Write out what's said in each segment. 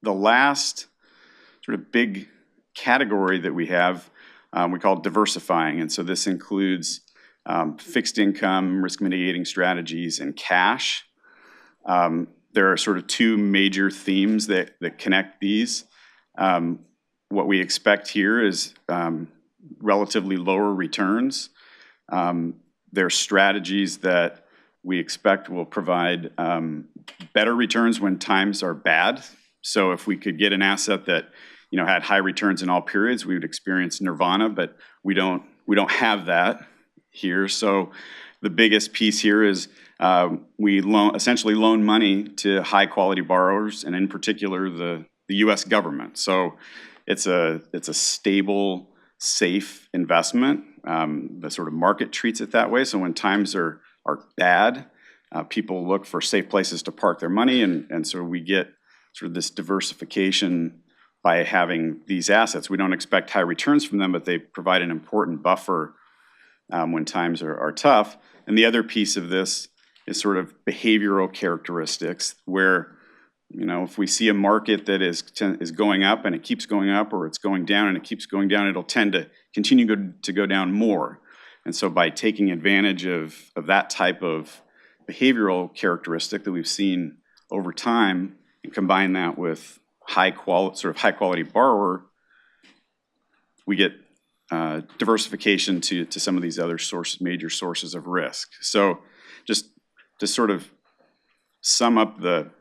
the last sort of big category that we have, we call diversifying. And so this includes fixed income, risk mitigating strategies, and cash. There are sort of two major themes that connect these. What we expect here is relatively lower returns. There are strategies that we expect will provide better returns when times are bad. So if we could get an asset that had high returns in all periods, we would experience nirvana, but we don't have that here. So the biggest piece here is we essentially loan money to high quality borrowers, and in particular the U.S. government. So it's a stable, safe investment. The sort of market treats it that way. So when times are bad, people look for safe places to park their money, and so we get sort of this diversification by having these assets. We don't expect high returns from them, but they provide an important buffer when times are tough. And the other piece of this is sort of behavioral characteristics, where if we see a market that is going up and it keeps going up, or it's going down and it keeps going down, it'll tend to continue to go down more. And so by taking advantage of that type of behavioral characteristic that we've seen over time and combine that with high quality borrower, we get diversification to some of these other major sources of risk. So just to sort of sum up the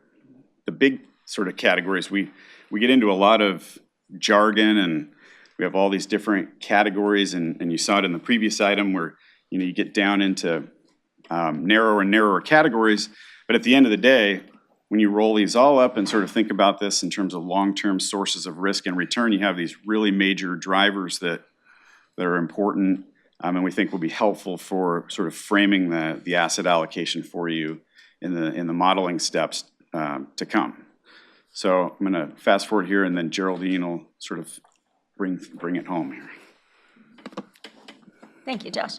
big sort of categories, we get into a lot of jargon, and we have all these different categories, and you saw it in the previous item where you get down into narrower and narrower categories. But at the end of the day, when you roll these all up and sort of think about this in terms of long-term sources of risk and return, you have these really major drivers that are important, and we think will be helpful for sort of framing the asset allocation for you in the modeling steps to come. So I'm going to fast forward here, and then Geraldine will sort of bring it home here. Thank you, Josh.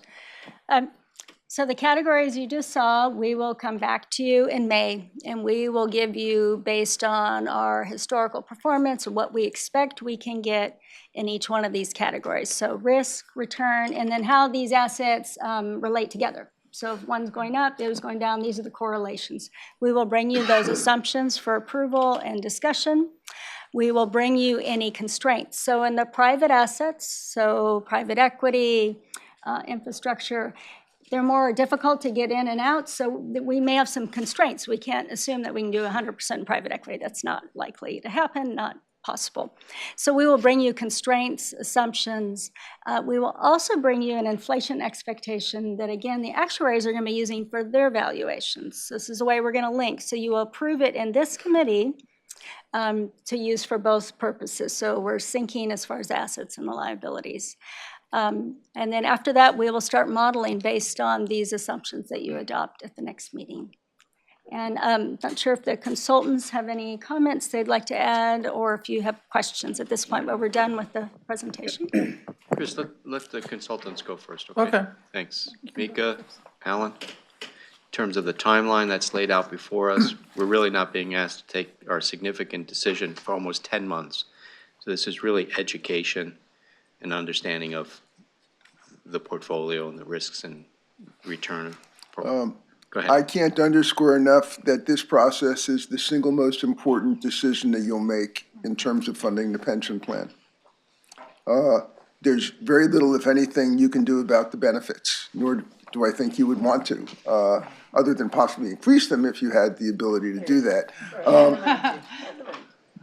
So the categories you just saw, we will come back to you in May, and we will give you, based on our historical performance, what we expect we can get in each one of these categories. So risk, return, and then how these assets relate together. So if one's going up, the other's going down, these are the correlations. We will bring you those assumptions for approval and discussion. We will bring you any constraints. So in the private assets, so private equity, infrastructure, they're more difficult to get in and out, so we may have some constraints. We can't assume that we can do 100% private equity. That's not likely to happen, not possible. So we will bring you constraints, assumptions. We will also bring you an inflation expectation that, again, the actuaries are going to be using for their valuations. This is the way we're going to link. So you will approve it in this committee to use for both purposes. So we're syncing as far as assets and the liabilities. And then after that, we will start modeling based on these assumptions that you adopt at the next meeting. And I'm not sure if the consultants have any comments they'd like to add, or if you have questions at this point, but we're done with the presentation. Chris, let the consultants go first, okay? Thanks. Mika, Alan, in terms of the timeline that's laid out before us, we're really not being asked to take our significant decision for almost 10 months. So this is really education and understanding of the portfolio and the risks and return. Go ahead. I can't underscore enough that this process is the single most important decision that you'll make in terms of funding the pension plan. There's very little, if anything, you can do about the benefits, nor do I think you would want to, other than possibly increase them if you had the ability to do that.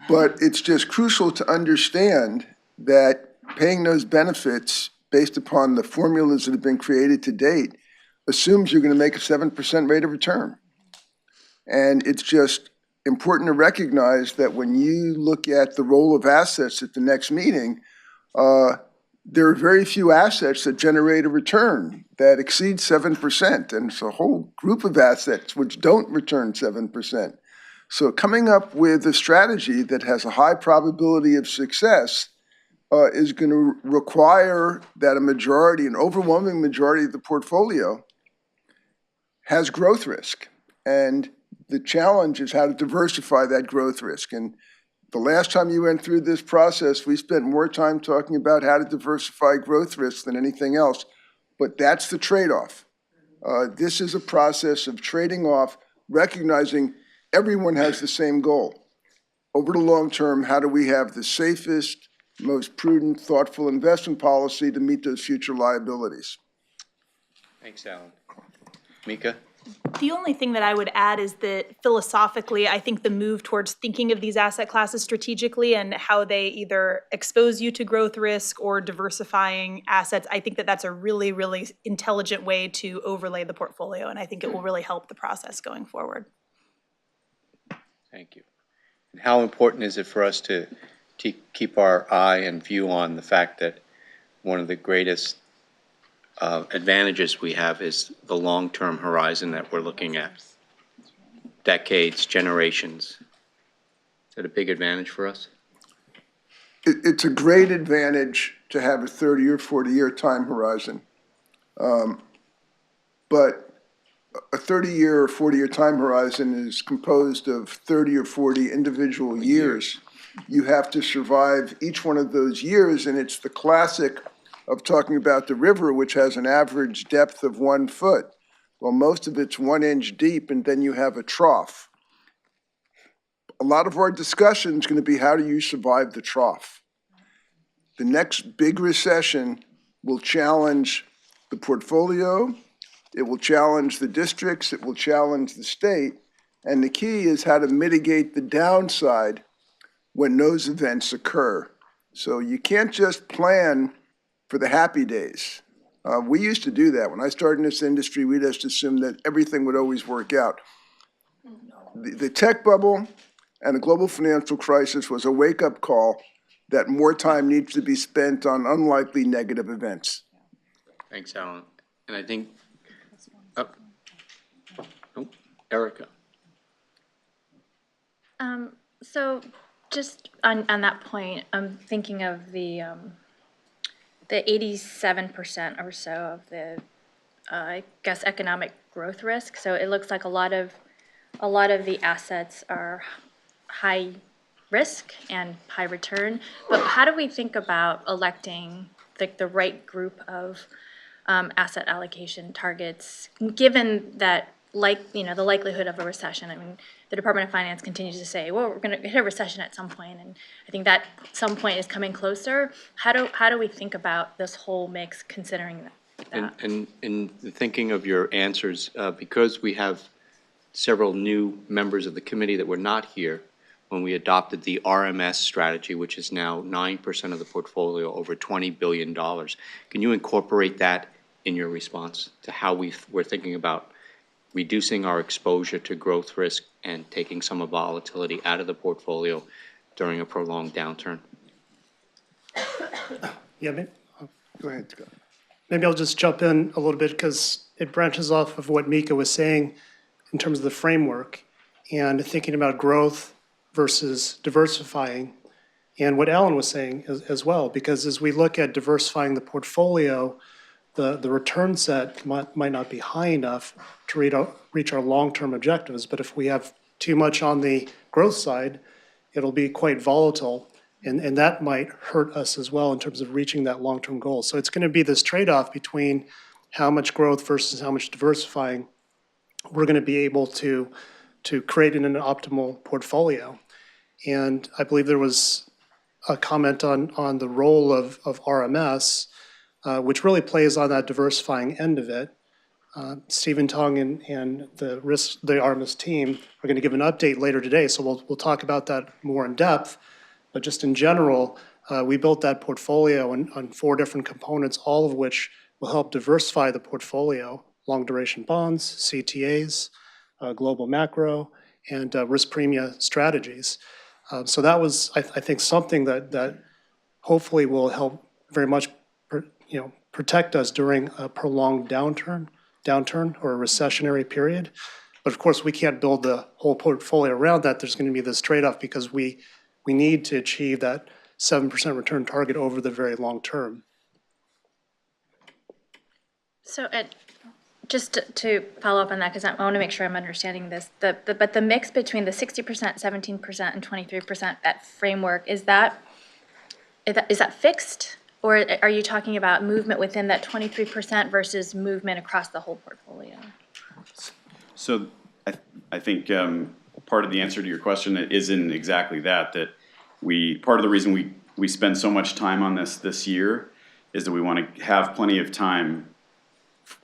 But it's just crucial to understand that paying those benefits based upon the formulas that have been created to date assumes you're going to make a 7% rate of return. And it's just important to recognize that when you look at the role of assets at the next meeting, there are very few assets that generate a return that exceeds 7%. And it's a whole group of assets which don't return 7%. So coming up with a strategy that has a high probability of success is going to require that an overwhelming majority of the portfolio has growth risk. And the challenge is how to diversify that growth risk. And The last time you went through this process, we spent more time talking about how to diversify growth risks than anything else, but that's the trade-off. This is a process of trading off, recognizing everyone has the same goal. Over the long term, how do we have the safest, most prudent, thoughtful investment policy to meet those future liabilities? Thanks, Alan. Mika? The only thing that I would add is that philosophically, I think the move towards thinking of these asset classes strategically and how they either expose you to growth risk or diversifying assets, I think that that's a really, really intelligent way to overlay the portfolio, and I think it will really help the process going forward. Thank you. And how important is it for us to keep our eye and view on the fact that one of the greatest advantages we have is the long-term horizon that we're looking at? Decades, generations. Is that a big advantage for us? It's a great advantage to have a 30 or 40-year time horizon. But a 30-year or 40-year time horizon is composed of 30 or 40 individual years. You have to survive each one of those years, and it's the classic of talking about the river, which has an average depth of 1 foot. Well, most of it's 1 inch deep, and then you have a trough. A lot of our discussion is going to be, how do you survive the trough? The next big recession will challenge the portfolio, it will challenge the districts, it will challenge the state, and the key is how to mitigate the downside when those events occur. So you can't just plan for the happy days. We used to do that. When I started in this industry, we just assumed that everything would always work out. The tech bubble and the global financial crisis was a wake-up call that more time needs to be spent on unlikely negative events. Thanks, Alan. And I think, Erica. So just on that point, I'm thinking of the 87% or so of the, I guess, economic growth risk. So it looks like a lot of the assets are high risk and high return. But how do we think about electing the right group of asset allocation targets, given that, the likelihood of a recession? I mean, the Department of Finance continues to say, well, we're going to hit a recession at some point, and I think that some point is coming closer. How do we think about this whole mix, considering that? And in the thinking of your answers, because we have several new members of the committee that were not here when we adopted the RMS strategy, which is now 9% of the portfolio, over $20 billion. Can you incorporate that in your response to how we're thinking about reducing our exposure to growth risk and taking some of volatility out of the portfolio during a prolonged downturn? Yeah, Go ahead, Scott. maybe I'll just jump in a little bit because it branches off of what Mika was saying in terms of the framework and thinking about growth versus diversifying, and what Alan was saying as well, because as we look at diversifying the portfolio, the return set might not be high enough to reach our long-term objectives. But if we have too much on the growth side, it'll be quite volatile, and that might hurt us as well in terms of reaching that long-term goal. So it's going to be this trade-off between how much growth versus how much diversifying we're going to be able to create in an optimal portfolio. And I believe there was a comment on the role of RMS, which really plays on that diversifying end of it. Stephen Tong and the RMS team are going to give an update later today, so we'll talk about that more in depth. But just in general, we built that portfolio on 4 different components, all of which will help diversify the portfolio: long duration bonds, CTAs, global macro, and risk premia strategies. So that was, I think, something that hopefully will help very much protect us during a prolonged downturn or a recessionary period. But of course, we can't build the whole portfolio around that. There's going to be this trade-off because we need to achieve that 7% return target over the very long term. So Just to follow up on that, because I want to make sure I'm understanding this, but the mix between the 60%, 17%, and 23%, that framework, is that fixed? Or are you talking about movement within that 23% versus movement across the whole portfolio? So I think part of the answer to your question is in exactly that part of the reason we spend so much time on this year is that we want to have plenty of time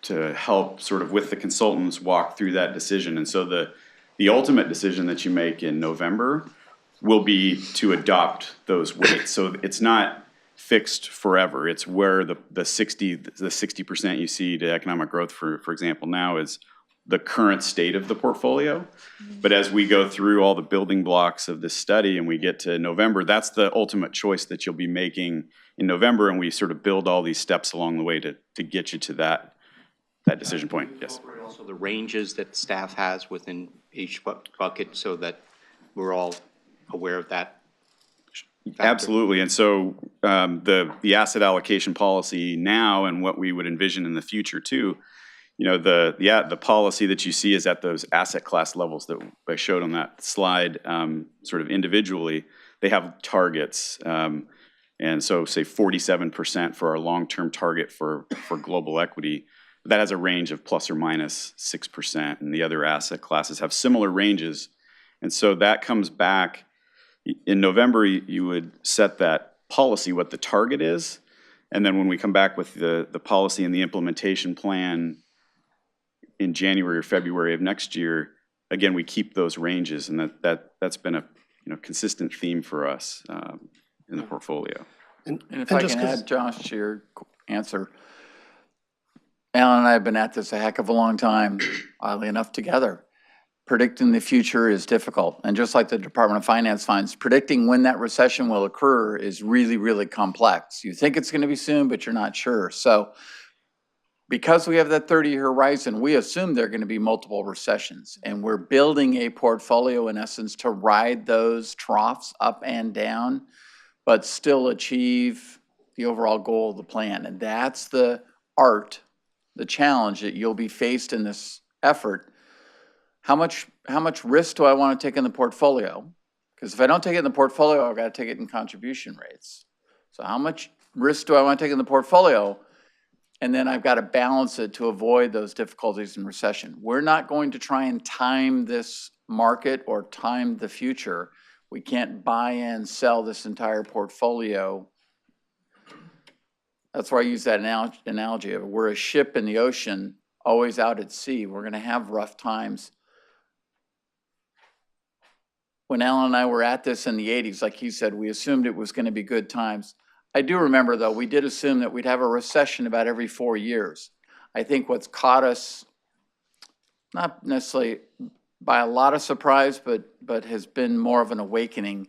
to help sort of with the consultants walk through that decision. And so the ultimate decision that you make in November will be to adopt those weights. So it's not fixed forever. It's where the 60% you see to economic growth, for example, now is the current state of the portfolio. But as we go through all the building blocks of this study and we get to November, that's the ultimate choice that you'll be making in November, and we sort of build all these steps along the way to get you to that decision point. Yes. Also the ranges that staff has within each bucket so that we're all aware of that. Absolutely. And so the asset allocation policy now and what we would envision in the future too, the policy that you see is at those asset class levels that I showed on that slide, sort of individually, they have targets. And so say 47% for our long-term target for global equity, that has a range of plus or minus 6%, and the other asset classes have similar ranges. And so that comes back in November, you would set that policy, what the target is, and then when we come back with the policy and the implementation plan in January or February of next year, again, we keep those ranges, and that's been a consistent theme for us in the portfolio. And if I can add, Josh, to your answer, Alan and I have been at this a heck of a long time, oddly enough, together. Predicting the future is difficult. And just like the Department of Finance finds, predicting when that recession will occur is really, really complex. You think it's going to be soon, but you're not sure. So because we have that 30-year horizon, we assume there are going to be multiple recessions. And we're building a portfolio, in essence, to ride those troughs up and down, but still achieve the overall goal of the plan. And that's the art, the challenge that you'll be faced in this effort. How much risk do I want to take in the portfolio? Because if I don't take it in the portfolio, I've got to take it in contribution rates. So how much risk do I want to take in the portfolio? And then I've got to balance it to avoid those difficulties in recession. We're not going to try and time this market or time the future. We can't buy and sell this entire portfolio. That's why I use that analogy of we're a ship in the ocean, always out at sea. We're going to have rough times. When Alan and I were at this in the 80s, like he said, we assumed it was going to be good times. I do remember, though, we did assume that we'd have a recession about every 4 years. I think what's caught us, not necessarily by a lot of surprise, but has been more of an awakening,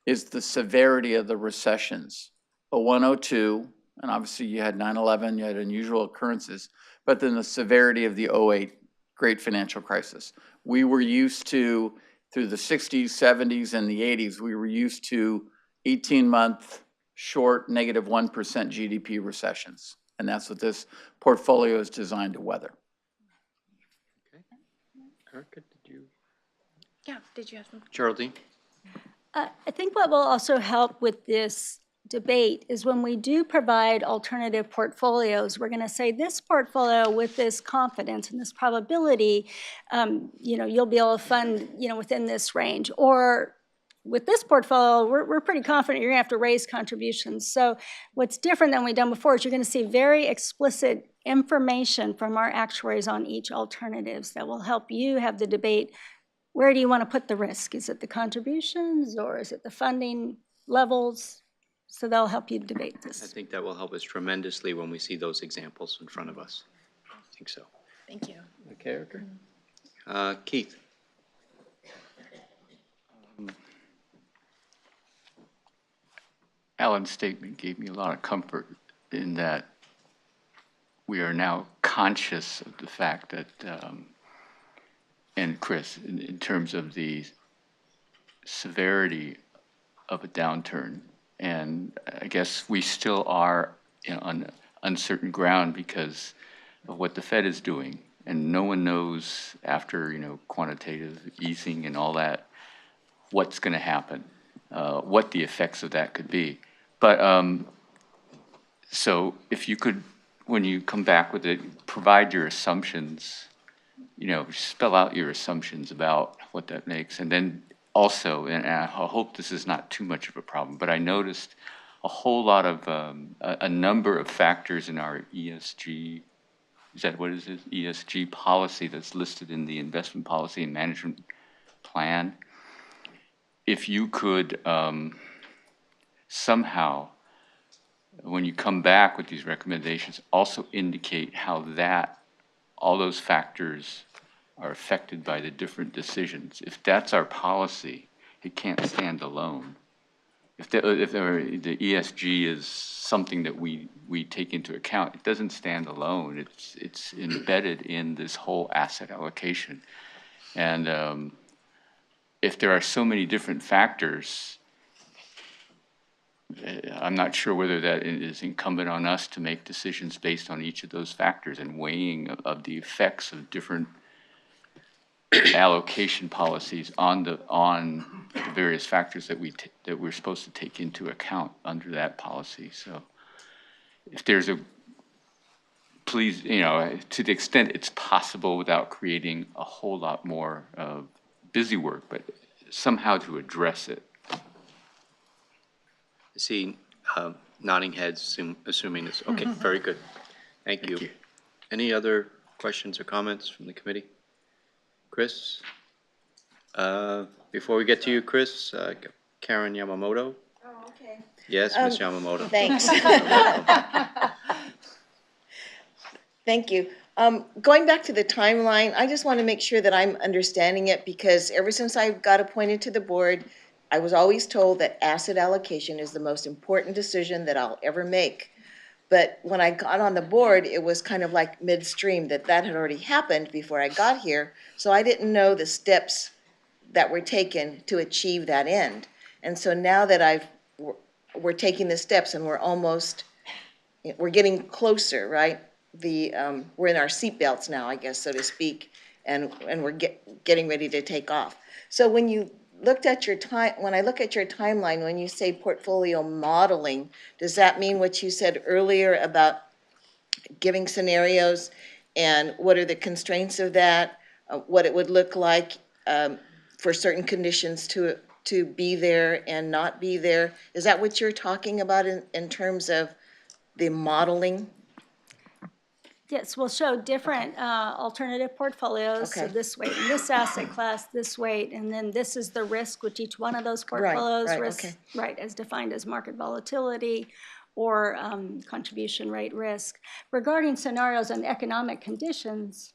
is the severity of the recessions. 01, 02, and obviously you had 9/11, you had unusual occurrences, but then the severity of the 08 great financial crisis. We were used to, through the 60s, 70s, and the 80s, we were used to 18-month short negative 1% GDP recessions. And that's what this portfolio is designed to weather. Okay. Erica, did you? Yeah, did you have some? Geraldine? I think what will also help with this debate is when we do provide alternative portfolios, we're going to say this portfolio with this confidence and this probability, you'll be able to fund, within this range. Or with this portfolio, we're pretty confident you're going to have to raise contributions. So what's different than we've done before is you're going to see very explicit information from our actuaries on each alternatives that will help you have the debate. Where do you want to put the risk? Is it the contributions or is it the funding levels? So they'll help you debate this. I think that will help us tremendously when we see those examples in front of us. I think so. Thank you. Okay, Erica? Keith? Alan's statement gave me a lot of comfort in that we are now conscious of the fact that, and Chris, in terms of the severity of a downturn. And I guess we still are on uncertain ground because of what the Fed is doing. and no one knows after, quantitative easing and all that, what's going to happen, what the effects of that could be. But so if you could, when you come back with it, provide your assumptions, spell out your assumptions about what that makes. And then also, and I hope this is not too much of a problem, but I noticed a whole lot of, a number of factors in our ESG, is that what is it? ESG policy that's listed in the investment policy and management plan. If you could somehow, when you come back with these recommendations, also indicate how all those factors are affected by the different decisions. If that's our policy, it can't stand alone. If the ESG is something that we take into account, it doesn't stand alone. It's embedded in this whole asset allocation. And if there are so many different factors, I'm not sure whether that is incumbent on us to make decisions based on each of those factors and weighing of the effects of different allocation policies on the various factors that we're supposed to take into account under that policy. So if there's please, to the extent it's possible without creating a whole lot more busy work, but somehow to address it. I see nodding heads, assuming it's, okay, very good. Thank you. Any other questions or comments from the committee? Chris? Before we get to you, Chris, Karen Yamamoto? Oh, okay. Yes, Ms. Yamamoto. Thanks. Thank you. Going back to the timeline, I just want to make sure that I'm understanding it, because ever since I got appointed to the board, I was always told that asset allocation is the most important decision that I'll ever make. But when I got on the board, it was kind of like midstream that had already happened before I got here. So I didn't know the steps that were taken to achieve that end. And so now that we're taking the steps and we're getting closer, right? We're in our seatbelts now, I guess, so to speak, and we're getting ready to take off. So when you looked at when I look at your timeline, when you say portfolio modeling, does that mean what you said earlier about giving scenarios and what are the constraints of that, what it would look like for certain conditions to be there and not be there? Is that what you're talking about in terms of the modeling? Yes, we'll show different alternative portfolios. So Okay. this weight in this asset class, this weight, and then this is the risk with each one of those portfolios. right, Risk, okay. right, as defined as market volatility or contribution rate risk. Regarding scenarios and economic conditions.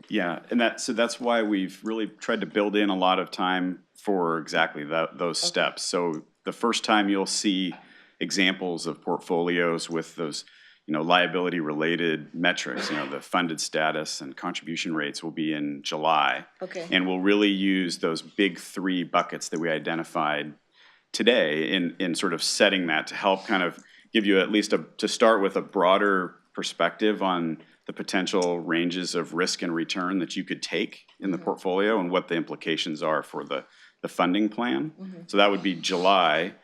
Yeah, and that's why we've really tried to build in a lot of time for exactly those steps. So the first time you'll see examples of portfolios with those liability-related metrics, the funded status and contribution rates will be in July. Okay. And we'll really use those big three buckets that we identified today in sort of setting that to help kind of give you at least to start with a broader perspective on the potential ranges of risk and return that you could take in the portfolio and what the implications are for the funding plan. So that would be July.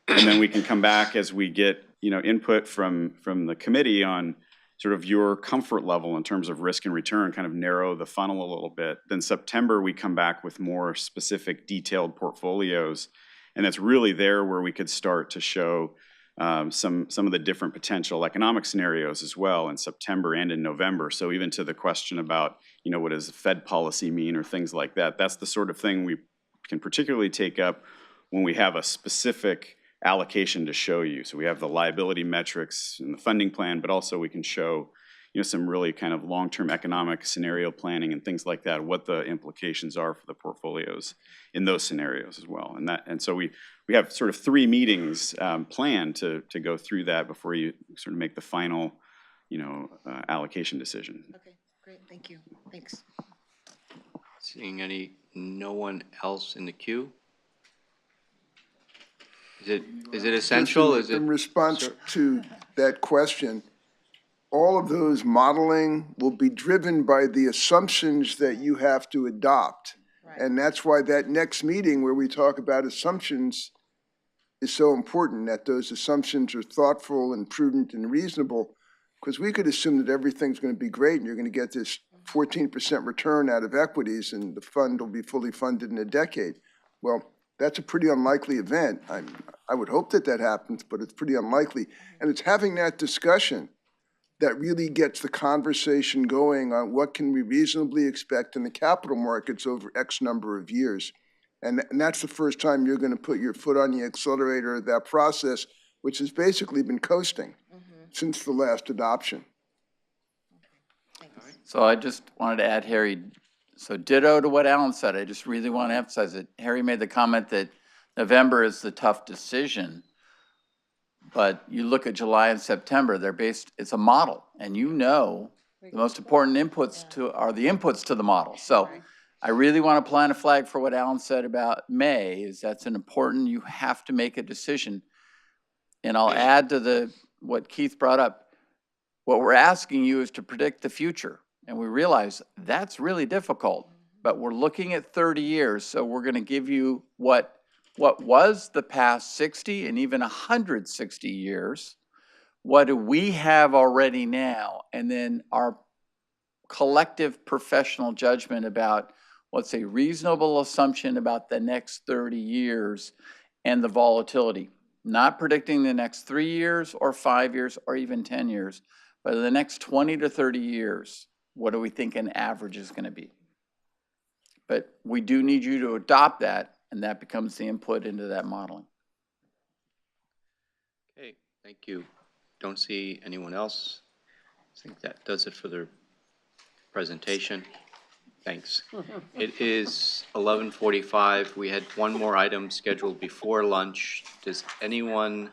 And then we can come back as we get input from the committee on sort of your comfort level in terms of risk and return, kind of narrow the funnel a little bit. Then September, we come back with more specific detailed portfolios. And that's really there where we could start to show some of the different potential economic scenarios as well in September and in November. So even to the question about, what does Fed policy mean or things like that, that's the sort of thing we can particularly take up when we have a specific allocation to show you. So we have the liability metrics and the funding plan, but also we can show, some really kind of long-term economic scenario planning and things like that, what the implications are for the portfolios in those scenarios as well. And so we have sort of 3 meetings planned to go through that before you sort of make the final, allocation decision. Okay, great, thank you, thanks. Seeing no one else in the queue? Is it essential? Is it? In response to that question, all of those modeling will be driven by the assumptions that you have to adopt. And that's why that next meeting where we talk about assumptions is so important, that those assumptions are thoughtful and prudent and reasonable, because we could assume that everything's going to be great and you're going to get this 14% return out of equities and the fund will be fully funded in a decade. Well, that's a pretty unlikely event. I would hope that that happens, but it's pretty unlikely. And it's having that discussion that really gets the conversation going on what can we reasonably expect in the capital markets over X number of years. And that's the first time you're going to put your foot on the accelerator of that process, which has basically been coasting since the last adoption. So I just wanted to add, Harry, so ditto to what Alan said. I just really want to emphasize it. Harry made the comment that November is the tough decision, but you look at July and September, it's a model, and you know the most important inputs are the inputs to the model. So I really want to plant a flag for what Alan said about May, is that's an important, you have to make a decision. And I'll add to what Keith brought up. What we're asking you is to predict the future. And we realize that's really difficult, but we're looking at 30 years. So we're going to give you what was the past 60 and even 160 years. What do we have already now? And then our collective professional judgment about what's a reasonable assumption about the next 30 years and the volatility. Not predicting the next 3 years or 5 years or even 10 years, but in the next 20 to 30 years, what do we think an average is going to be? But we do need you to adopt that, and that becomes the input into that modeling. Okay, thank you. Don't see anyone else. I think that does it for the presentation. Thanks. It is 11:45. We had one more item scheduled before lunch. Does anyone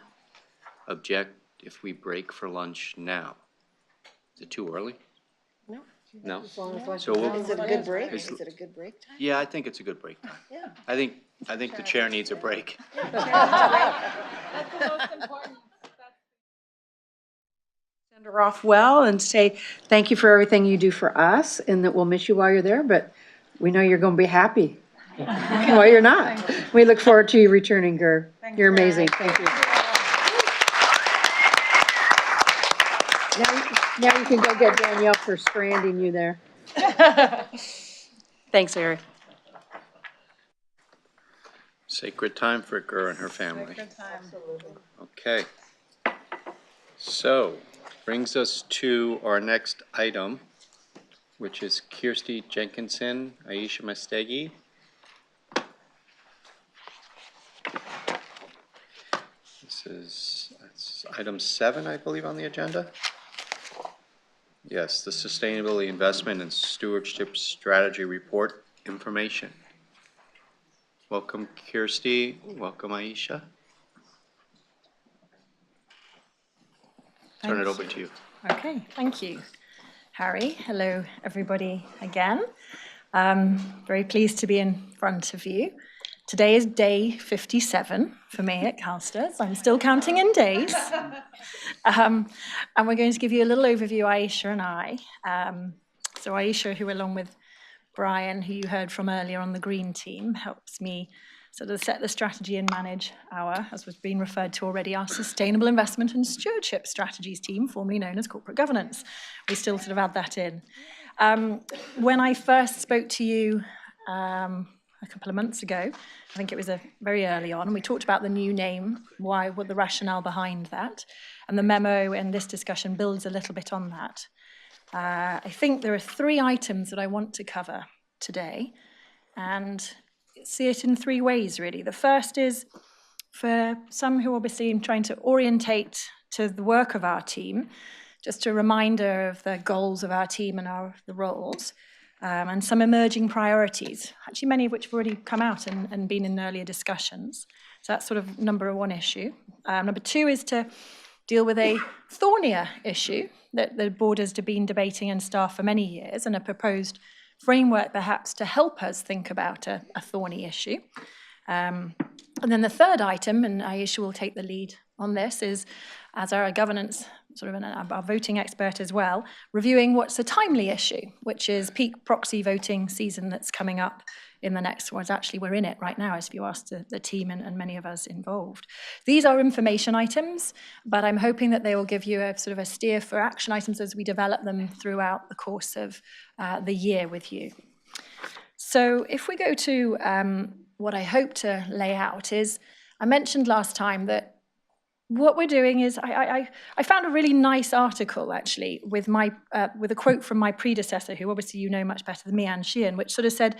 object if we break for lunch now? Is it too early? No. No? So Is it a good break? Is it a good break time? yeah, I think it's a good break time. Yeah. I think the chair needs a break. That's the most important. Send her off well and say thank you for everything you do for us, and that we'll miss you while you're there, but we know you're going to be happy while you're not. We look forward to you returning, Ger. You're amazing. Thank you. Now you can go get Danielle for stranding you there. Thanks, Eric. Sacred time for Ger and her family. Okay. So, brings us to our next item, which is Kirsty Jenkinson, Aisha Mastegi. This is item 7, I believe, on the agenda. Yes, the Sustainability Investment and Stewardship Strategy Report information. Welcome, Kirsty. Welcome, Aisha. Turn it over to you. Okay, thank you, Harry. Hello, everybody again. Very pleased to be in front of you. Today is day 57 for me at CalSTRS. I'm still counting in days. And we're going to give you a little overview, Aisha and I. So Aisha, who along with Brian, who you heard from earlier on the green team, helps me sort of set the strategy and manage our, as was being referred to already, our Sustainable Investment and Stewardship Strategies team, formerly known as Corporate Governance. We still sort of add that in. When I first spoke to you a couple of months ago, I think it was very early on, and we talked about the new name, what the rationale behind that, and the memo and this discussion builds a little bit on that. I think there are 3 items that I want to cover today, and see it in 3 ways, really. The first is for some who obviously are trying to orientate to the work of our team, just a reminder of the goals of our team and the roles, and some emerging priorities, actually many of which have already come out and been in earlier discussions. So that's sort of number 1 issue. Number 2 is to deal with a thornier issue that the board has been debating and staff for many years, and a proposed framework perhaps to help us think about a thorny issue. And then the third item, and Aisha will take the lead on this, is as our governance sort of our voting expert as well, reviewing what's a timely issue, which is peak proxy voting season that's coming up in the next one. Actually, we're in it right now, as if you asked the team and many of us involved. These are information items, but I'm hoping that they will give you a sort of a steer for action items as we develop them throughout the course of the year with you. So if we go to what I hope to lay out is, I mentioned last time that what we're doing is, I found a really nice article actually with a quote from my predecessor, who obviously you know much better than me, Anne Sheehan, which sort of said,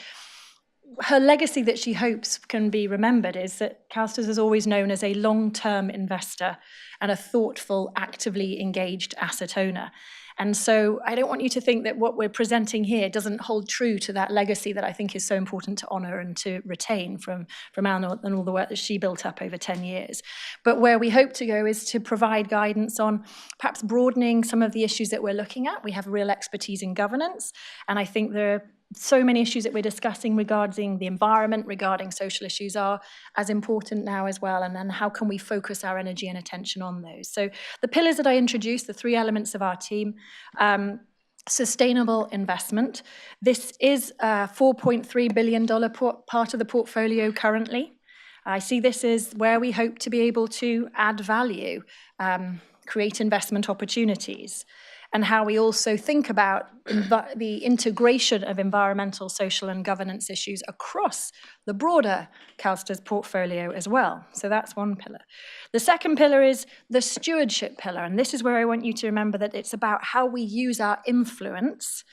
her legacy that she hopes can be remembered is that CalSTRS is always known as a long-term investor and a thoughtful, actively engaged asset owner. And so I don't want you to think that what we're presenting here doesn't hold true to that legacy that I think is so important to honour and to retain from Anne and all the work that she built up over 10 years. But where we hope to go is to provide guidance on perhaps broadening some of the issues that we're looking at. We have real expertise in governance, and I think there are so many issues that we're discussing regarding the environment, regarding social issues are as important now as well, and then how can we focus our energy and attention on those. So the pillars that I introduced, the three elements of our team, sustainable investment. This is a $4.3 billion part of the portfolio currently. I see this as where we hope to be able to add value, create investment opportunities, and how we also think about the integration of environmental, social, and governance issues across the broader CalSTRS portfolio as well. So that's one pillar. The second pillar is the stewardship pillar, and this is where I want you to remember that it's about how we use our influence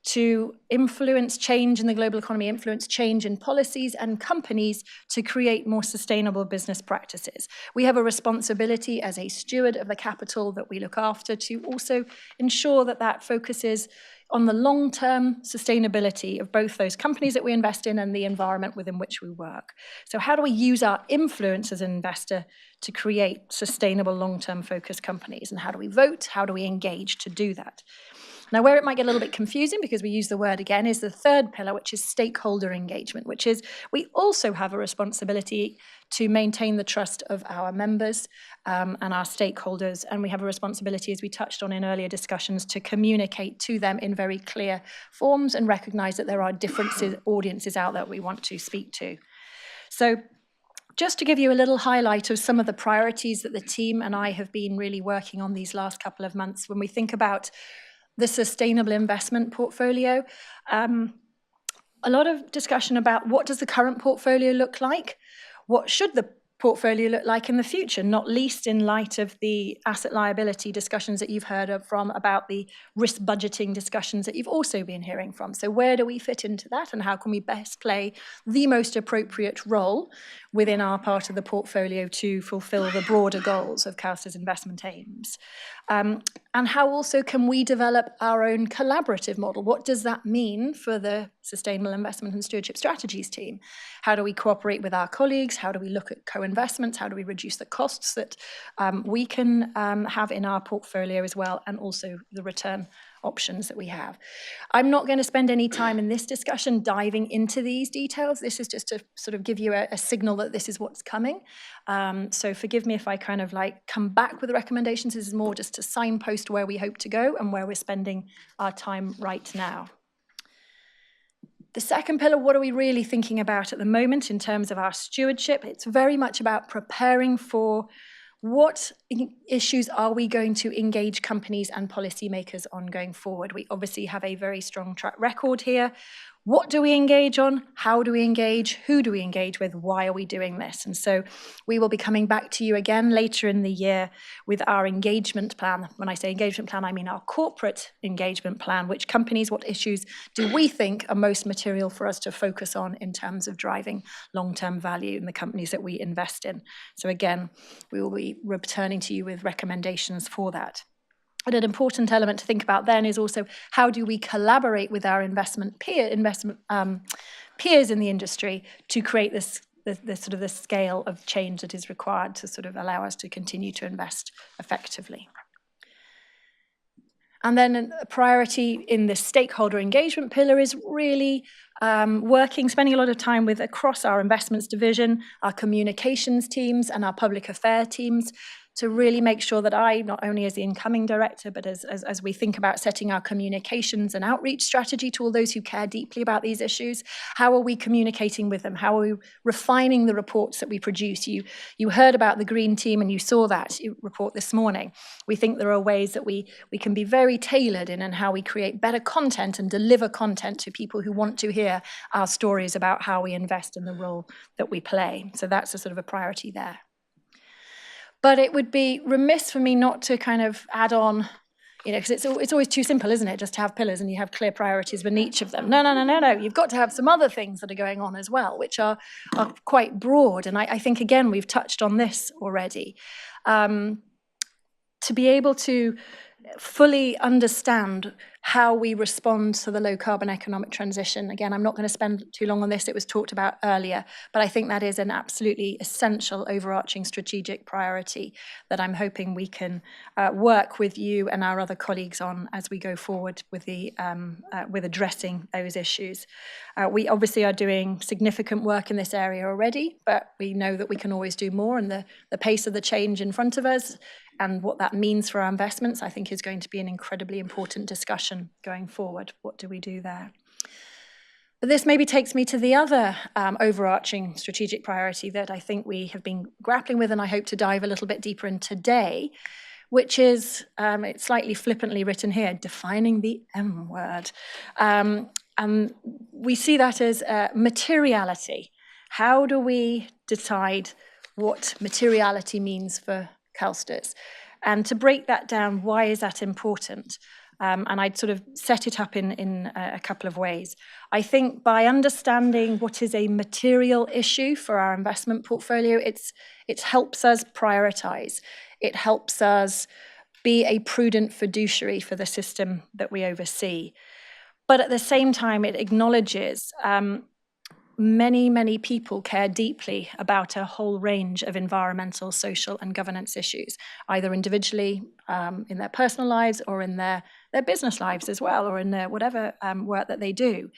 to influence change in the global economy, influence change in policies and companies to create more sustainable business practices. We have a responsibility as a steward of the capital that we look after to also ensure that that focuses on the long-term sustainability of both those companies that we invest in and the environment within which we work. So how do we use our influence as an investor to create sustainable long-term focused companies? And how do we vote? How do we engage to do that? Now, where it might get a little bit confusing, because we use the word again, is the third pillar, which is stakeholder engagement, which is we also have a responsibility to maintain the trust of our members and our stakeholders, and we have a responsibility, as we touched on in earlier discussions, to communicate to them in very clear forms and recognise that there are different audiences out there we want to speak to. So just to give you a little highlight of some of the priorities that the team and I have been really working on these last couple of months, when we think about the sustainable investment portfolio, a lot of discussion about what does the current portfolio look like? What should the portfolio look like in the future, not least in light of the asset liability discussions that you've heard of from, about the risk budgeting discussions that you've also been hearing from. So where do we fit into that, and how can we best play the most appropriate role within our part of the portfolio to fulfill the broader goals of CalSTRS investment aims? And how also can we develop our own collaborative model? What does that mean for the Sustainable Investment and Stewardship Strategies team? How do we cooperate with our colleagues? How do we look at co-investments? How do we reduce the costs that we can have in our portfolio as well, and also the return options that we have? I'm not going to spend any time in this discussion diving into these details. This is just to sort of give you a signal that this is what's coming. So forgive me if I kind of like come back with the recommendations. This is more just to signpost where we hope to go and where we're spending our time right now. The second pillar, what are we really thinking about at the moment in terms of our stewardship? It's very much about preparing for what issues are we going to engage companies and policymakers on going forward. We obviously have a very strong track record here. What do we engage on? How do we engage? Who do we engage with? Why are we doing this? And so we will be coming back to you again later in the year with our engagement plan. When I say engagement plan, I mean our corporate engagement plan. Which companies, what issues do we think are most material for us to focus on in terms of driving long-term value in the companies that we invest in? So again, we will be returning to you with recommendations for that. And an important element to think about then is also how do we collaborate with our investment peers in the industry to create this sort of the scale of change that is required to sort of allow us to continue to invest effectively. And then a priority in the stakeholder engagement pillar is really spending a lot of time with across our investments division, our communications teams and our public affairs teams, to really make sure that I, not only as the incoming director, but as we think about setting our communications and outreach strategy to all those who care deeply about these issues, how are we communicating with them? How are we refining the reports that we produce? You heard about the Green Team and you saw that report this morning. We think there are ways that we can be very tailored in how we create better content and deliver content to people who want to hear our stories about how we invest in the role that we play. So that's a sort of a priority there. But it would be remiss for me not to kind of add on, because it's always too simple, isn't it? Just to have pillars and you have clear priorities within each of them. No. You've got to have some other things that are going on as well, which are quite broad. And I think, again, we've touched on this already. To be able to fully understand how we respond to the low carbon economic transition. Again, I'm not going to spend too long on this. It was talked about earlier, but I think that is an absolutely essential overarching strategic priority that I'm hoping we can work with you and our other colleagues on as we go forward with with addressing those issues. We obviously are doing significant work in this area already, but we know that we can always do more, and the pace of the change in front of us and what that means for our investments, I think, is going to be an incredibly important discussion going forward. What do we do there? But this maybe takes me to the other overarching strategic priority that I think we have been grappling with, and I hope to dive a little bit deeper in today, which is, it's slightly flippantly written here, defining the M word. And we see that as materiality. How do we decide what materiality means for CalSTRS? And to break that down, why is that important? And I'd sort of set it up in a couple of ways. I think by understanding what is a material issue for our investment portfolio, it helps us prioritize. It helps us be a prudent fiduciary for the system that we oversee. But at the same time, it acknowledges many people care deeply about a whole range of environmental, social, and governance issues, either individually in their personal lives or in their business lives as well, or in their whatever work that they do.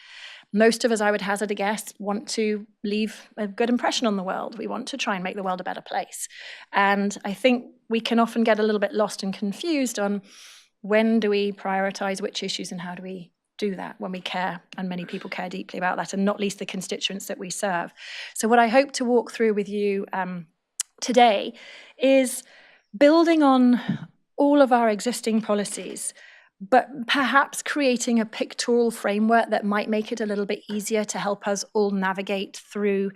Most of us, I would hazard a guess, want to leave a good impression on the world. We want to try and make the world a better place. And I think we can often get a little bit lost and confused on when do we prioritize which issues and how do we do that when we care, and many people care deeply about that, and not least the constituents that we serve. So what I hope to walk through with you today is building on all of our existing policies, but perhaps creating a pictorial framework that might make it a little bit easier to help us all navigate through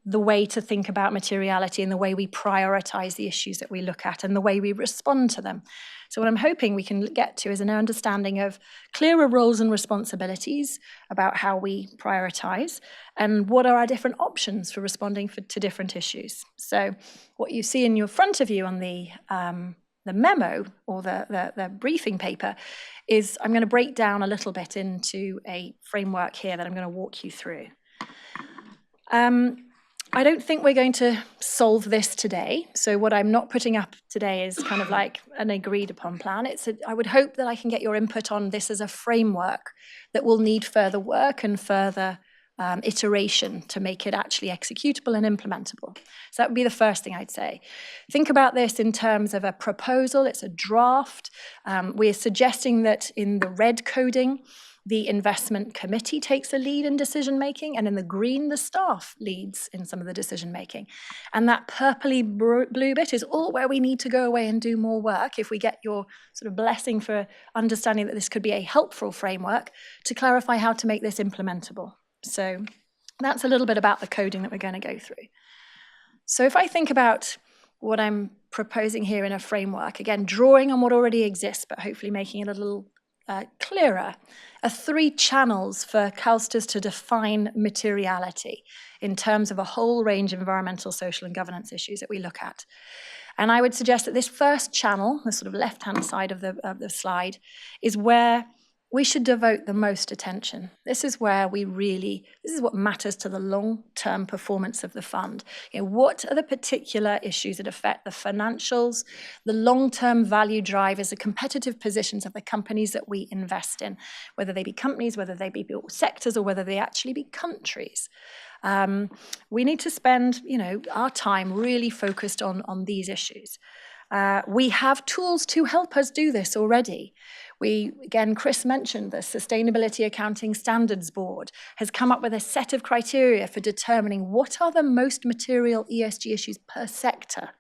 the way to think about materiality and the way we prioritize the issues that we look at and the way we respond to them. So what I'm hoping we can get to is an understanding of clearer roles and responsibilities about how we prioritize and what are our different options for responding to different issues. So what you see in your front of you on the memo or the briefing paper is I'm going to break down a little bit into a framework here that I'm going to walk you through. I don't think we're going to solve this today. So what I'm not putting up today is kind of like an agreed upon plan. I would hope that I can get your input on this as a framework that will need further work and further iteration to make it actually executable and implementable. So that would be the first thing I'd say. Think about this in terms of a proposal. It's a draft. We're suggesting that in the red coding, the investment committee takes a lead in decision making, and in the green, the staff leads in some of the decision making. And that purpley blue bit is all where we need to go away and do more work if we get your sort of blessing for understanding that this could be a helpful framework to clarify how to make this implementable. So that's a little bit about the coding that we're going to go through. So if I think about what I'm proposing here in a framework, again, drawing on what already exists, but hopefully making it a little clearer, are 3 channels for CalSTRS to define materiality in terms of a whole range of environmental, social, and governance issues that we look at. And I would suggest that this first channel, the sort of left-hand side of the slide, is where we should devote the most attention. This is where this is what matters to the long-term performance of the fund. What are the particular issues that affect the financials, the long-term value drivers, the competitive positions of the companies that we invest in, whether they be companies, whether they be sectors, or whether they actually be countries. We need to spend, our time really focused on these issues. We have tools to help us do this already. Again, Chris mentioned the Sustainability Accounting Standards Board has come up with a set of criteria for determining what are the most material ESG issues per sector.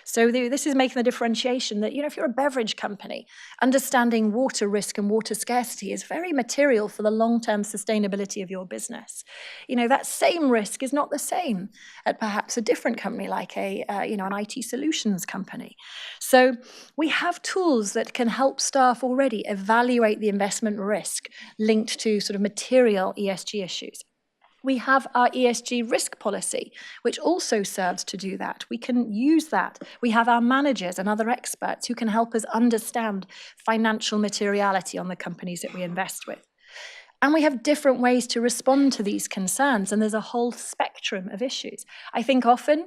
So this is making the differentiation that, if you're a beverage company, understanding water risk and water scarcity is very material for the long-term sustainability of your business. That same risk is not the same at perhaps a different company like an IT solutions company. So we have tools that can help staff already evaluate the investment risk linked to sort of material ESG issues. We have our ESG risk policy, which also serves to do that. We can use that. We have our managers and other experts who can help us understand financial materiality on the companies that we invest with. And we have different ways to respond to these concerns, and there's a whole spectrum of issues. I think often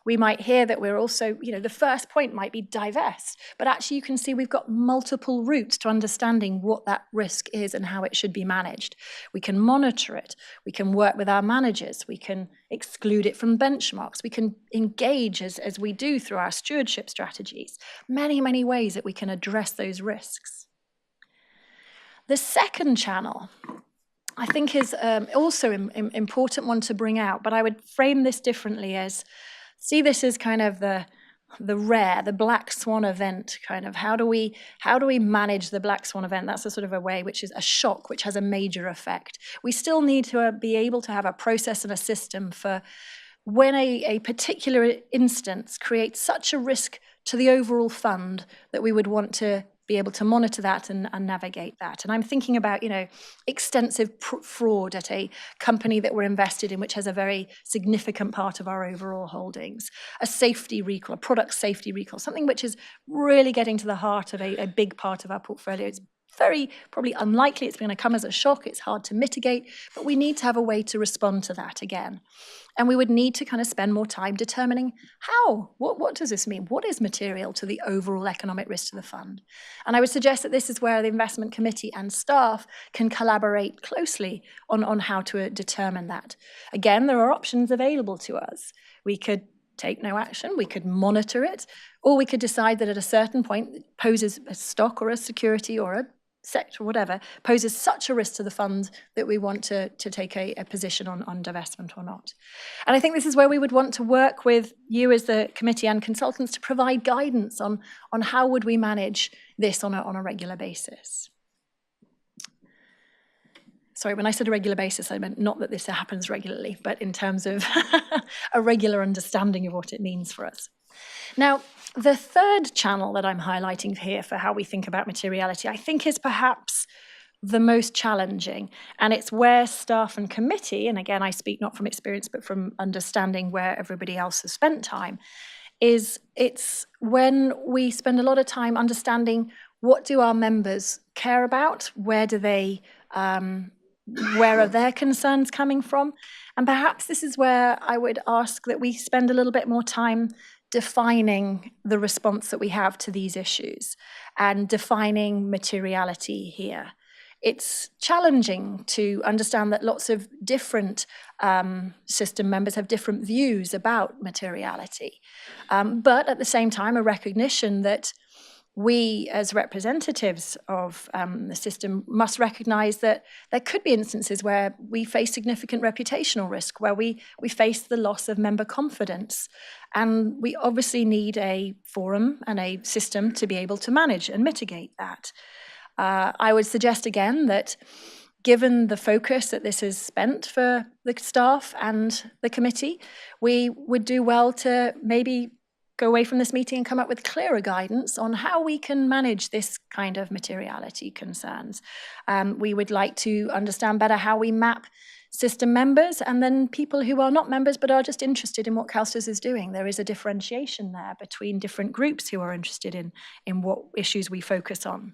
we might hear that we're also, the first point might be divest, but actually you can see we've got multiple routes to understanding what that risk is and how it should be managed. We can monitor it, we can work with our managers, we can exclude it from benchmarks, we can engage as we do through our stewardship strategies. Many, many ways that we can address those risks. The second channel, I think, is also an important one to bring out, but I would frame this differently as, see this as kind of the black swan event, kind of how do we manage the black swan event? That's a sort of a way, which is a shock, which has a major effect. We still need to be able to have a process and a system for when a particular instance creates such a risk to the overall fund that we would want to be able to monitor that and navigate that. And I'm thinking about, extensive fraud at a company that we're invested in, which has a very significant part of our overall holdings. A safety recall, a product safety recall, something which is really getting to the heart of a big part of our portfolio. It's very probably unlikely it's going to come as a shock. It's hard to mitigate, but we need to have a way to respond to that again. And we would need to kind of spend more time determining how, what does this mean? What is material to the overall economic risk to the fund? And I would suggest that this is where the investment committee and staff can collaborate closely on how to determine that. Again, there are options available to us. We could take no action, we could monitor it, or we could decide that at a certain point it poses a stock or a security or a sector or whatever, poses such a risk to the fund that we want to take a position on divestment or not. And I think this is where we would want to work with you as the committee and consultants to provide guidance on how would we manage this on a regular basis. Sorry, when I said a regular basis, I meant not that this happens regularly, but in terms of a regular understanding of what it means for us. Now, the third channel that I'm highlighting here for how we think about materiality, I think is perhaps the most challenging, and it's where staff and committee, and again, I speak not from experience, but from understanding where everybody else has spent time, it's when we spend a lot of time understanding what do our members care about, where are their concerns coming from, and perhaps this is where I would ask that we spend a little bit more time defining the response that we have to these issues and defining materiality here. It's challenging to understand that lots of different system members have different views about materiality, but at the same time a recognition that we as representatives of the system must recognize that there could be instances where we face significant reputational risk, where we face the loss of member confidence. And we obviously need a forum and a system to be able to manage and mitigate that. I would suggest again that given the focus that this has spent for the staff and the committee, we would do well to maybe go away from this meeting and come up with clearer guidance on how we can manage this kind of materiality concerns. We would like to understand better how we map system members and then people who are not members but are just interested in what CalSTRS is doing. There is a differentiation there between different groups who are interested in what issues we focus on.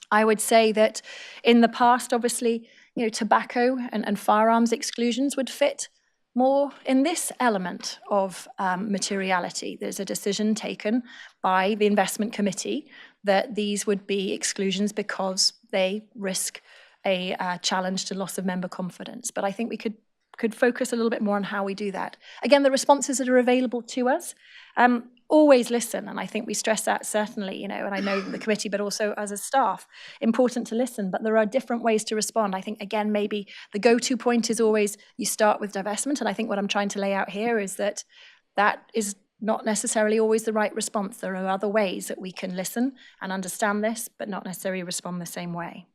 I would say that in the past, obviously, tobacco and firearms exclusions would fit more in this element of materiality. There's a decision taken by the investment committee that these would be exclusions because they risk a challenge to loss of member confidence. But I think we could focus a little bit more on how we do that. Again, the responses that are available to us, always listen, and I think we stress that certainly, you know, and I know the committee, but also as a staff, important to listen, but there are different ways to respond. I think, again, maybe the go-to point is always you start with divestment, and I think what I'm trying to lay out here is that that is not necessarily always the right response. There are other ways that we can listen and understand this, but not necessarily respond the same way.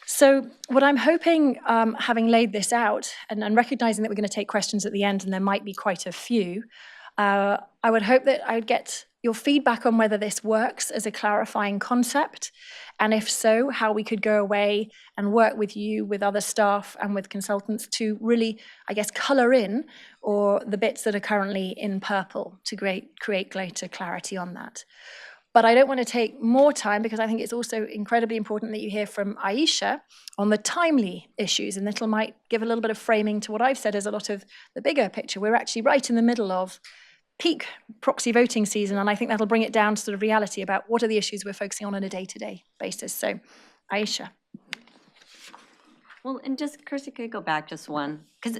So what I'm hoping, having laid this out, and recognizing that we're going to take questions at the end, and there might be quite a few, I would hope that I would get your feedback on whether this works as a clarifying concept, and if so, how we could go away and work with you, with other staff, and with consultants to really, I guess, color in or the bits that are currently in purple to create greater clarity on that. But I don't want to take more time because I think it's also incredibly important that you hear from Aisha on the timely issues, and that might give a little bit of framing to what I've said as a lot of the bigger picture. We're actually right in the middle of peak proxy voting season, and I think that'll bring it down to sort of reality about what are the issues we're focusing on a day-to-day basis. So, Aisha. Well, and just, Kirsty, could I go back just one? Because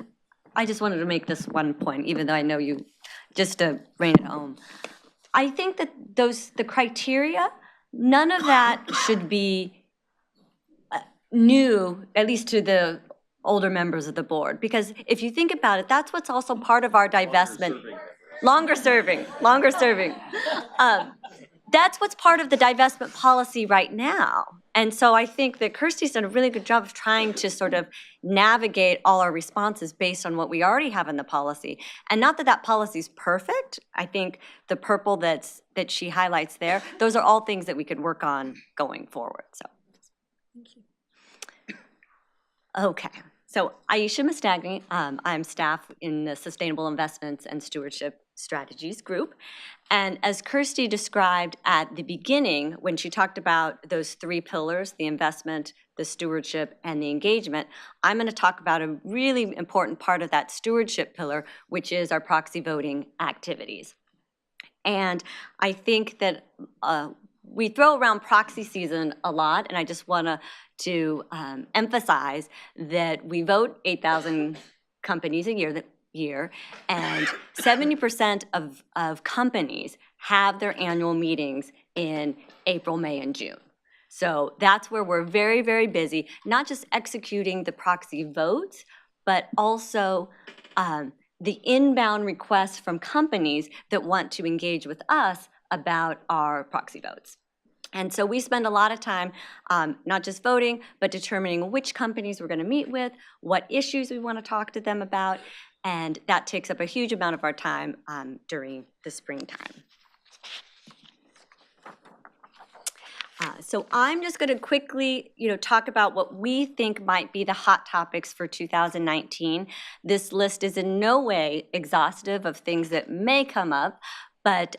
I just wanted to make this one point, even though I know you, just to bring it home. I think that the criteria, none of that should be new, at least to the older members of the board. Because if you think about it, that's what's also part of our divestment. Longer serving. That's what's part of the divestment policy right now. And so I think that Kirsty's done a really good job of trying to sort of navigate all our responses based on what we already have in the policy. And not that that policy is perfect. I think the purple that she highlights there, those are all things that we could work on going forward. So, thank you. Okay. So Aisha Mastagni, I'm staff in the Sustainable Investments and Stewardship Strategies group. And as Kirsty described at the beginning, when she talked about those three pillars, the investment, the stewardship, and the engagement, I'm going to talk about a really important part of that stewardship pillar, which is our proxy voting activities. And I think that we throw around proxy season a lot, and I just want to emphasize that we vote 8,000 companies a year, and 70% of companies have their annual meetings in April, May, and June. So that's where we're very, very busy, not just executing the proxy votes, but also the inbound requests from companies that want to engage with us about our proxy votes. And so we spend a lot of time not just voting, but determining which companies we're going to meet with, what issues we want to talk to them about, and that takes up a huge amount of our time during the springtime. So I'm just going to quickly, talk about what we think might be the hot topics for 2019. This list is in no way exhaustive of things that may come up, but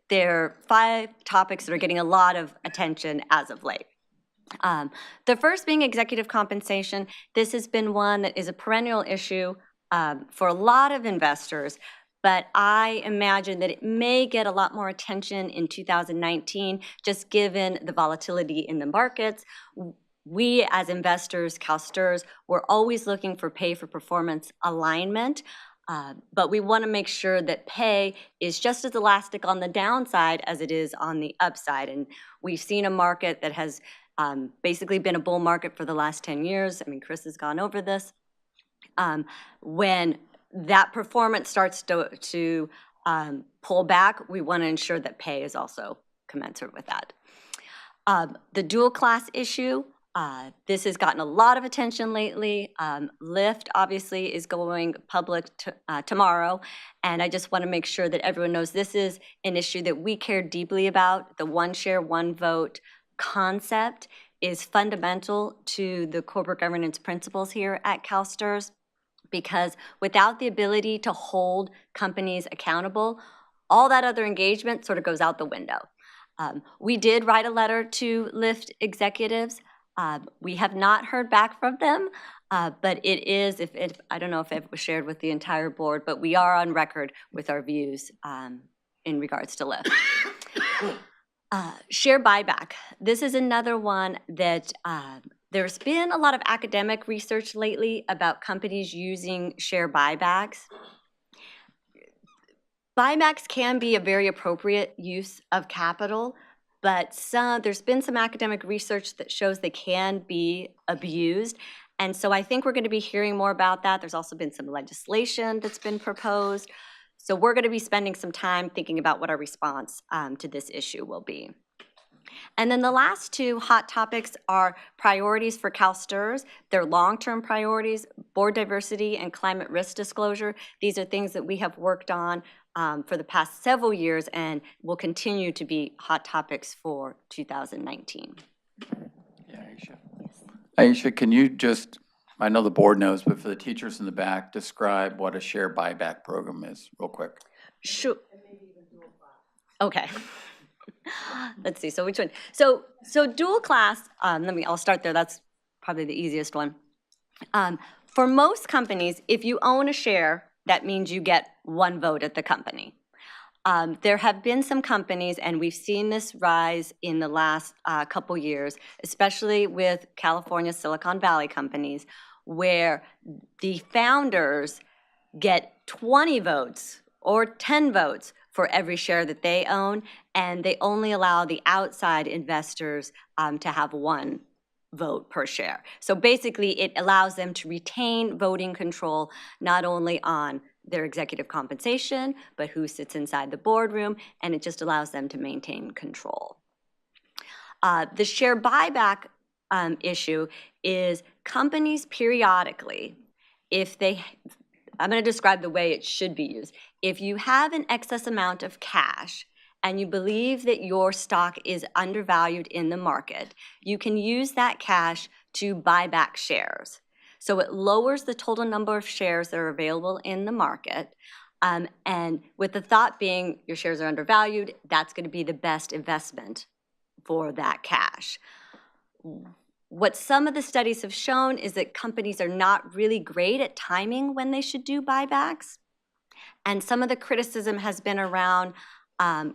there are 5 topics that are getting a lot of attention as of late. The first being executive compensation. This has been one that is a perennial issue for a lot of investors, but I imagine that it may get a lot more attention in 2019, just given the volatility in the markets. We as investors, CalSTRS, we're always looking for pay for performance alignment, but we want to make sure that pay is just as elastic on the downside as it is on the upside. And we've seen a market that has basically been a bull market for the last 10 years. I mean, Chris has gone over this. When that performance starts to pull back, we want to ensure that pay is also commensurate with that. The dual class issue, this has gotten a lot of attention lately. Lyft obviously is going public tomorrow, and I just want to make sure that everyone knows this is an issue that we care deeply about. The one share, one vote concept is fundamental to the corporate governance principles here at CalSTRS, because without the ability to hold companies accountable, all that other engagement sort of goes out the window. We did write a letter to Lyft executives. We have not heard back from them, but it is, I don't know if it was shared with the entire board, but we are on record with our views in regards to Lyft. Share buyback. This is another one that there's been a lot of academic research lately about companies using share buybacks. Buybacks can be a very appropriate use of capital, but there's been some academic research that shows they can be abused. And so I think we're going to be hearing more about that. There's also been some legislation that's been proposed. So we're going to be spending some time thinking about what our response to this issue will be. And then the last two hot topics are priorities for CalSTRS. They're long-term priorities, board diversity and climate risk disclosure. These are things that we have worked on for the past several years and will continue to be hot topics for 2019. Yeah, Aisha, can you just, I know the board knows, but for the teachers in the back, describe what a share buyback program is real quick? Sure. Okay. Let's see, so which one? So dual class, I'll start there, that's probably the easiest one. For most companies, if you own a share, that means you get one vote at the company. There have been some companies, and we've seen this rise in the last couple years, especially with California Silicon Valley companies, where the founders get 20 votes or 10 votes for every share that they own, and they only allow the outside investors to have one vote per share. So basically, it allows them to retain voting control not only on their executive compensation, but who sits inside the boardroom, and it just allows them to maintain control. The share buyback issue is companies periodically, I'm going to describe the way it should be used. If you have an excess amount of cash and you believe that your stock is undervalued in the market, you can use that cash to buy back shares. So it lowers the total number of shares that are available in the market. And with the thought being your shares are undervalued, that's going to be the best investment for that cash. What some of the studies have shown is that companies are not really great at timing when they should do buybacks. And some of the criticism has been around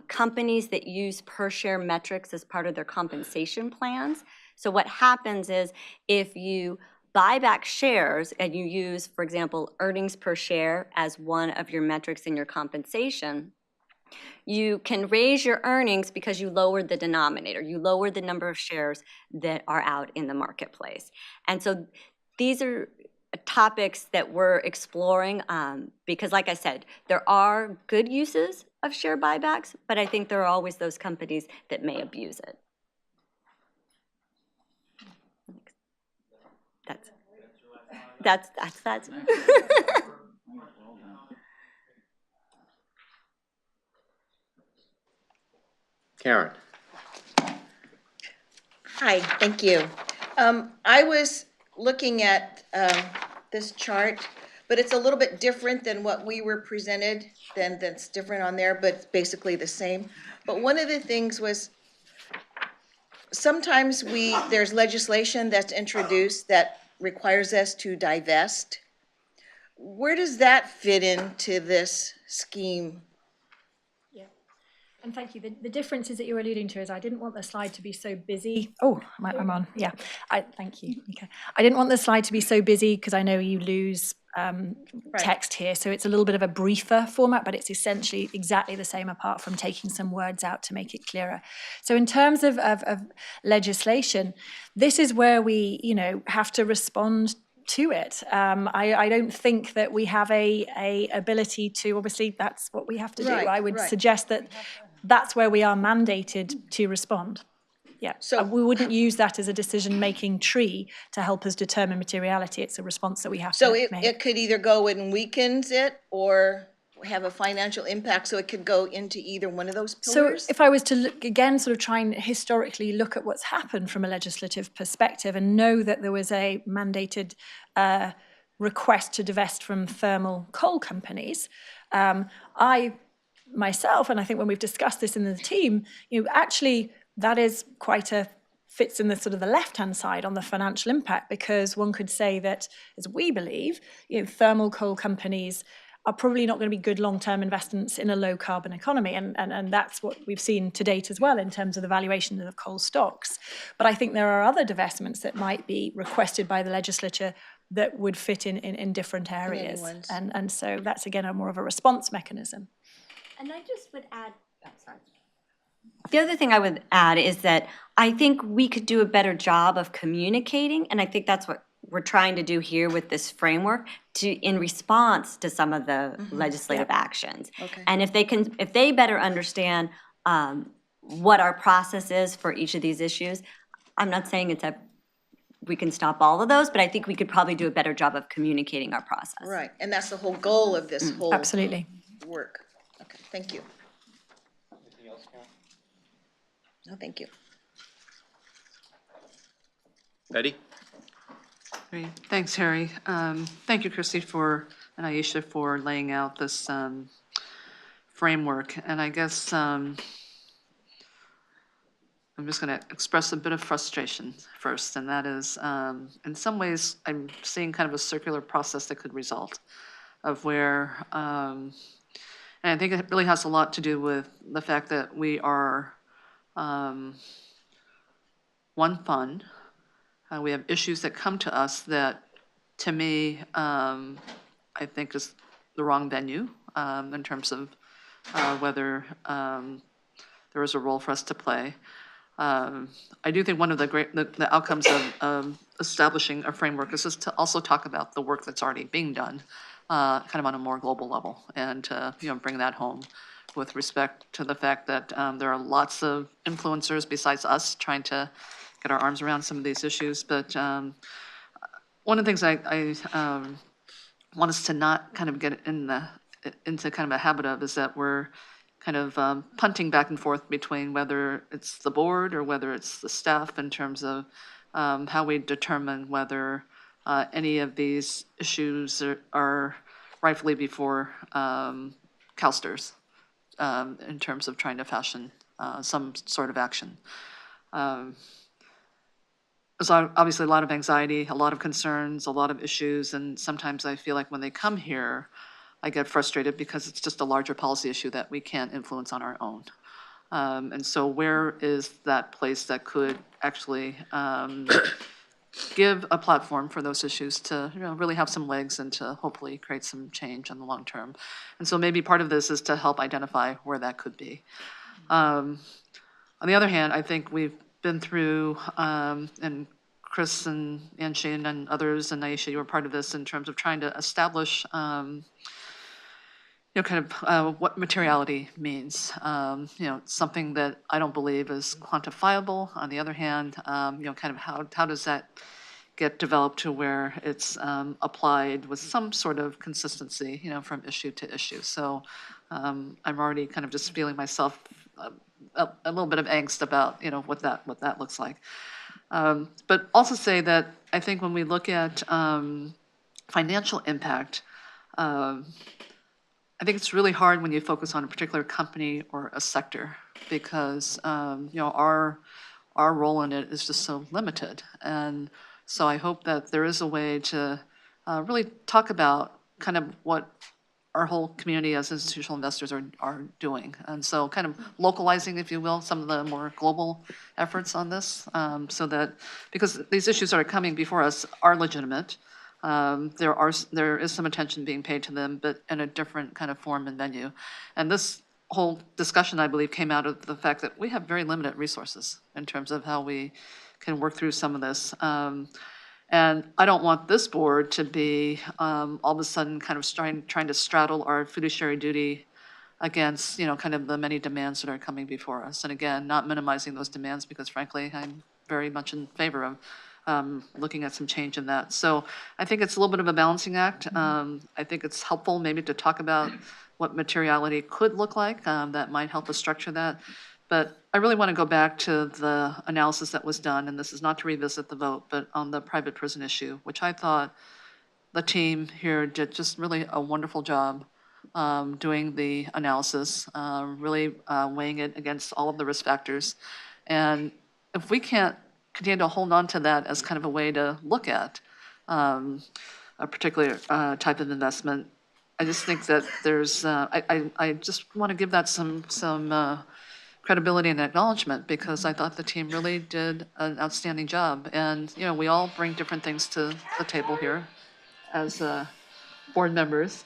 companies that use per share metrics as part of their compensation plans. So what happens is if you buy back shares and you use, for example, earnings per share as one of your metrics in your compensation, you can raise your earnings because you lowered the denominator. You lowered the number of shares that are out in the marketplace. And so these are topics that we're exploring because, like I said, there are good uses of share buybacks, but I think there are always those companies that may abuse it. That's. Karen. Hi, thank you. I was looking at this chart, but it's a little bit different than what we were presented, that's different on there, but it's basically the same. But one of the things was sometimes there's legislation that's introduced that requires us to divest. Where does that fit into this scheme? And thank you. The differences that you're alluding to is I didn't want the slide to be so busy. Oh, I'm on. Yeah. Thank you. Okay. I didn't want the slide to be so busy because I know you lose text here. So it's a little bit of a briefer format, but it's essentially exactly the same apart from taking some words out to make it clearer. So in terms of legislation, this is where we, have to respond to it. I don't think that we have a ability to, obviously that's what we have to do. I would suggest that that's where we are mandated to respond. Yeah, so we wouldn't use that as a decision-making tree to help us determine materiality. It's a response that we have to make. So it could either go and weakens it or have a financial impact, so it could go into either one of those pillars? So if I was to look again, sort of try and historically look at what's happened from a legislative perspective and know that there was a mandated request to divest from thermal coal companies, I myself, and I think when we've discussed this in the team, actually that is fits in the sort of the left-hand side on the financial impact, because one could say that, as we believe, thermal coal companies are probably not going to be good long-term investments in a low-carbon economy, and that's what we've seen to date as well in terms of the valuation of coal stocks. But I think there are other divestments that might be requested by the legislature that would fit in different areas, and so that's again more of a response mechanism. And I just would add, oh, sorry. The other thing I would add is that I think we could do a better job of communicating, and I think that's what we're trying to do here with this framework in response to some of the legislative actions. Okay. And if they better understand what our process is for each of these issues, I'm not saying we can stop all of those, but I think we could probably do a better job of communicating our process. Right, and that's the whole goal of this whole Absolutely. work. Okay, thank you. Anything else, Karen? No, thank you. Betty? Great, thanks, Harry. Thank you, Christy, and Aisha for laying out this framework. And I guess I'm just going to express a bit of frustration first, and that is, in some ways, I'm seeing kind of a circular process that could result of where, and I think it really has a lot to do with the fact that we are one fund. We have issues that come to us that, to me, I think is the wrong venue in terms of whether there is a role for us to play. I do think one of the outcomes of establishing a framework is just to also talk about the work that's already being done, kind of on a more global level, and to bring that home with respect to the fact that there are lots of influencers besides us trying to get our arms around some of these issues. But one of the things I want us to not kind of get into kind of a habit of is that we're kind of punting back and forth between whether it's the board or whether it's the staff in terms of how we determine whether any of these issues are rightfully before CalSTRS in terms of trying to fashion some sort of action. There's obviously a lot of anxiety, a lot of concerns, a lot of issues, and sometimes I feel like when they come here, I get frustrated because it's just a larger policy issue that we can't influence on our own. And so where is that place that could actually give a platform for those issues to really have some legs and to hopefully create some change in the long term? And so maybe part of this is to help identify where that could be. On the other hand, I think we've been through, and Chris and Shane and others, and Aisha, you were part of this in terms of trying to establish kind of what materiality means. Something that I don't believe is quantifiable. On the other hand, kind of how does that get developed to where it's applied with some sort of consistency, from issue to issue. So I'm already kind of just feeling myself a little bit of angst about, what that looks like. But also say that I think when we look at financial impact, I think it's really hard when you focus on a particular company or a sector because our role in it is just so limited. And so I hope that there is a way to really talk about kind of what our whole community as institutional investors are doing. And so kind of localizing, if you will, some of the more global efforts on this so that, because these issues that are coming before us are legitimate. There is some attention being paid to them, but in a different kind of form and venue. And this whole discussion, I believe, came out of the fact that we have very limited resources in terms of how we can work through some of this. And I don't want this board to be all of a sudden kind of trying to straddle our fiduciary duty against, kind of the many demands that are coming before us. And again, not minimizing those demands because frankly, I'm very much in favor of looking at some change in that. So I think it's a little bit of a balancing act. I think it's helpful maybe to talk about what materiality could look like that might help us structure that. But I really want to go back to the analysis that was done, and this is not to revisit the vote, but on the private prison issue, which I thought the team here did just really a wonderful job doing the analysis, really weighing it against all of the risk factors. And if we can't continue to hold on to that as kind of a way to look at a particular type of investment, I just think that there's, I just want to give that some credibility and acknowledgement because I thought the team really did an outstanding job. And, we all bring different things to the table here as board members.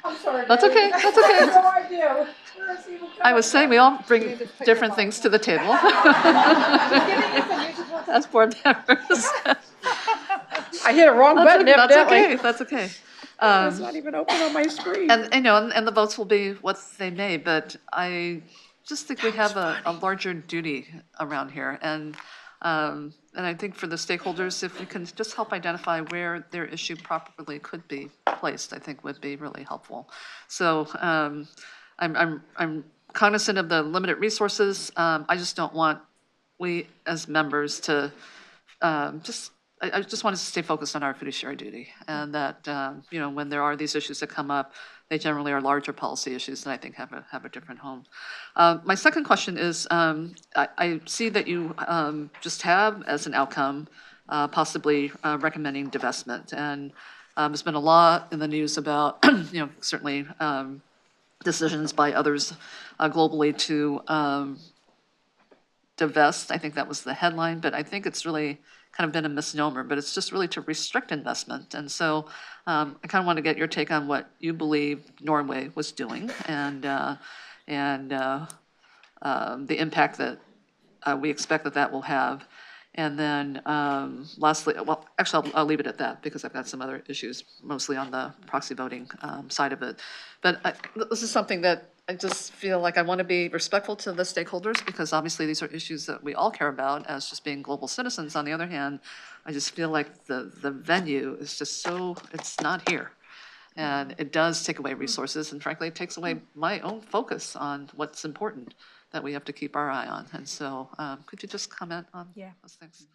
I'm sorry. That's Mary. okay, that's okay. No idea. Where is he even I was saying we all bring You need to put your different phone things to the table. As board members. I hit a wrong button That's evidently. okay, that's okay. It's not even open on my screen. And, and the votes will be what they may, but I just think we have a larger duty around here. And I think for the stakeholders, if we can just help identify where their issue properly could be placed, I think would be really helpful. So I'm cognizant of the limited resources. I just don't want we as members to I just want us to stay focused on our fiduciary duty, and that, when there are these issues that come up, they generally are larger policy issues that I think have a different home. My second question is, I see that you just have as an outcome possibly recommending divestment, and there's been a lot in the news about, certainly decisions by others globally to divest. I think that was the headline, but I think it's really kind of been a misnomer, but it's just really to restrict investment. And so I kind of want to get your take on what you believe Norway was doing and the impact that we expect that will have. And then lastly, well, actually, I'll leave it at that because I've got some other issues, mostly on the proxy voting side of it. But this is something that I just feel like I want to be respectful to the stakeholders because obviously these are issues that we all care about as just being global citizens. On the other hand, I just feel like the venue is just it's not here. And it does take away resources, and frankly, it takes away my own focus on what's important that we have to keep our eye on. And so could you just comment on those things?